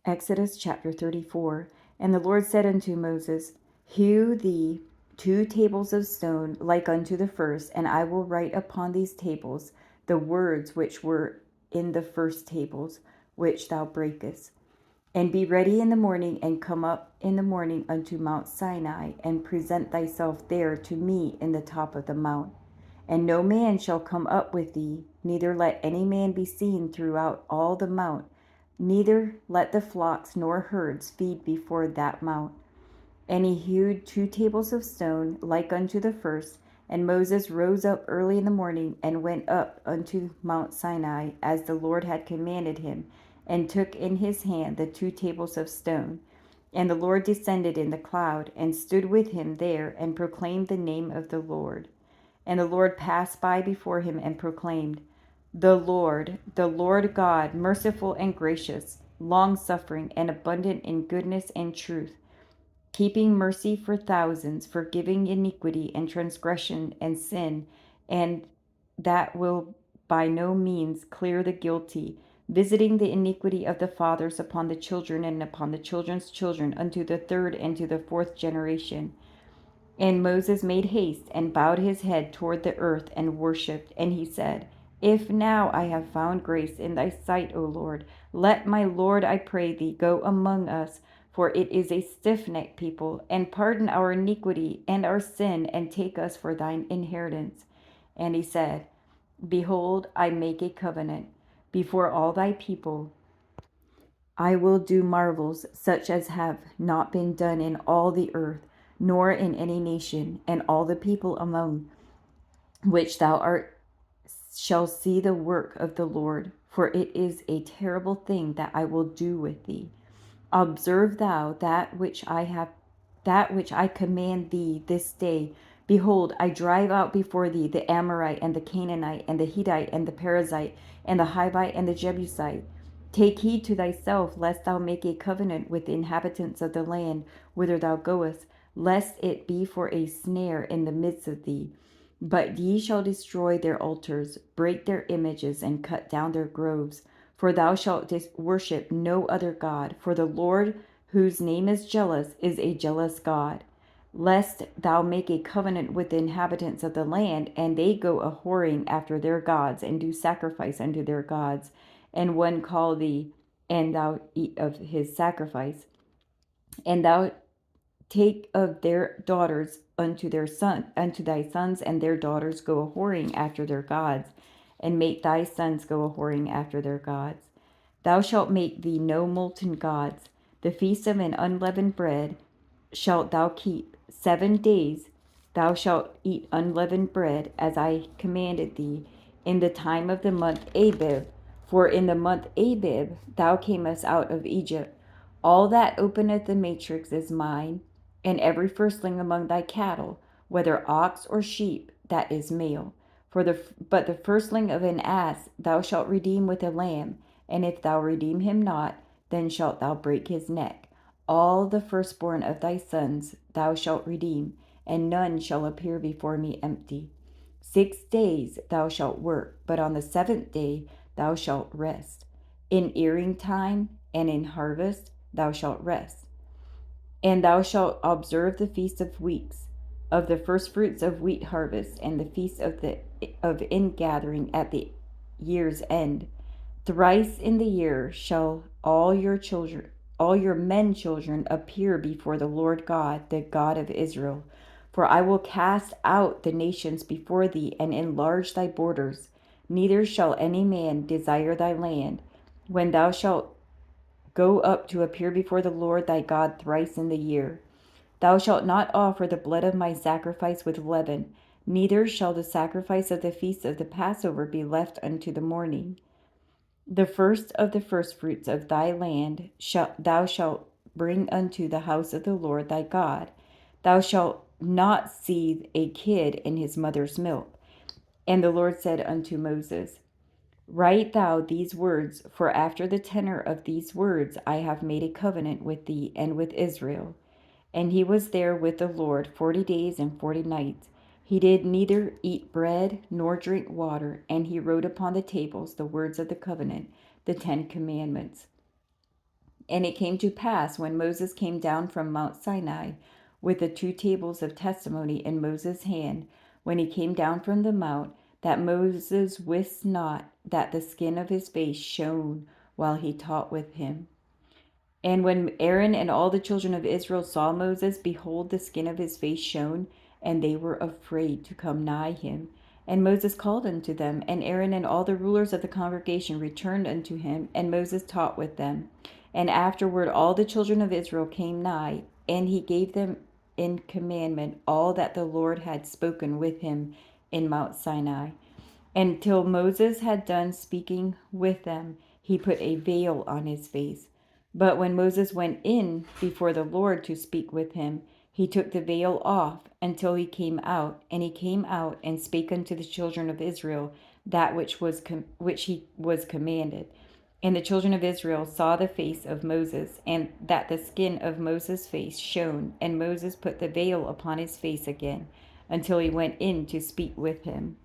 Exodus chapter 34. And the Lord said unto Moses, Hew thee 2 tables of stone like unto the first, and I will write upon these tables the words which were in the first tables, which thou breakest. And be ready in the morning, and come up in the morning unto Mount Sinai, and present thyself there to me in the top of the mount. And no man shall come up with thee, neither let any man be seen throughout all the mount, neither let the flocks nor herds feed before that mount. And he hewed 2 tables of stone like unto the first. And Moses rose up early in the morning, and went up unto Mount Sinai, as the Lord had commanded him, and took in his hand the 2 tables of stone. And the Lord descended in the cloud, and stood with him there, and proclaimed the name of the Lord. And the Lord passed by before him, and proclaimed, the Lord God, merciful and gracious, long-suffering, and abundant in goodness and truth, keeping mercy for thousands, forgiving iniquity and transgression and sin, and that will by no means clear the guilty, visiting the iniquity of the fathers upon the children and upon the children's children unto the third and to the fourth generation. And Moses made haste and bowed his head toward the earth and worshipped. And he said, If now I have found grace in thy sight, O Lord, let my Lord, I pray thee, go among us, for it is a stiff-necked people, and pardon our iniquity and our sin, and take us for thine inheritance. And he said, Behold, I make a covenant before all thy people. I will do marvels such as have not been done in all the earth, nor in any nation, and all the people among which thou art shall see the work of the Lord, for it is a terrible thing that I will do with thee. Observe thou that which I command thee this day. Behold, I drive out before thee the Amorite, and the Canaanite, and the Hittite, and the Perizzite, and the Hivite, and the Jebusite. Take heed to thyself, lest thou make a covenant with the inhabitants of the land whither thou goest, lest it be for a snare in the midst of thee. But ye shall destroy their altars, break their images, and cut down their groves. For thou shalt worship no other God, for the Lord, whose name is jealous, is a jealous God. Lest thou make a covenant with the inhabitants of the land, and they go a whoring after their gods, and do sacrifice unto their gods, and one call thee, and thou eat of his sacrifice, and thou take of their daughters unto thy sons, and their daughters go a whoring after their gods, and make thy sons go a whoring after their gods. Thou shalt make thee no molten gods. The feast of an unleavened bread shalt thou keep. 7 days thou shalt eat unleavened bread, as I commanded thee, in the time of the month Abib. For in the month Abib thou camest out of Egypt. All that openeth the matrix is mine, and every firstling among thy cattle, whether ox or sheep, that is male. But the firstling of an ass thou shalt redeem with a lamb, and if thou redeem him not, then shalt thou break his neck. All the firstborn of thy sons thou shalt redeem, and none shall appear before me empty. 6 days thou shalt work, but on the seventh day thou shalt rest. In earing time and in harvest thou shalt rest. And thou shalt observe the feast of weeks, of the firstfruits of wheat harvest, and the feast of ingathering at the year's end. Thrice in the year shall all your men children appear before the Lord God, the God of Israel. For I will cast out the nations before thee, and enlarge thy borders. Neither shall any man desire thy land, when thou shalt go up to appear before the Lord thy God thrice in the year. Thou shalt not offer the blood of my sacrifice with leaven, neither shall the sacrifice of the feast of the Passover be left unto the morning. The first of the firstfruits of thy land thou shalt bring unto the house of the Lord thy God. Thou shalt not seethe a kid in his mother's milk. And the Lord said unto Moses, Write thou these words, for after the tenor of these words I have made a covenant with thee and with Israel. And he was there with the Lord 40 days and 40 nights. He did neither eat bread nor drink water, and he wrote upon the tables the words of the covenant, the 10 Commandments. And it came to pass, when Moses came down from Mount Sinai with the 2 tables of testimony in Moses' hand, when he came down from the mount, that Moses wist not that the skin of his face shone while he taught with him. And when Aaron and all the children of Israel saw Moses, behold, the skin of his face shone, and they were afraid to come nigh him. And Moses called unto them, and Aaron and all the rulers of the congregation returned unto him, and Moses taught with them. And afterward all the children of Israel came nigh, and he gave them in commandment all that the Lord had spoken with him in Mount Sinai. Until Moses had done speaking with them, he put a veil on his face. But when Moses went in before the Lord to speak with him, he took the veil off until he came out, and he came out and spake unto the children of Israel that which he was commanded. And the children of Israel saw the face of Moses, and that the skin of Moses' face shone, and Moses put the veil upon his face again, until he went in to speak with him.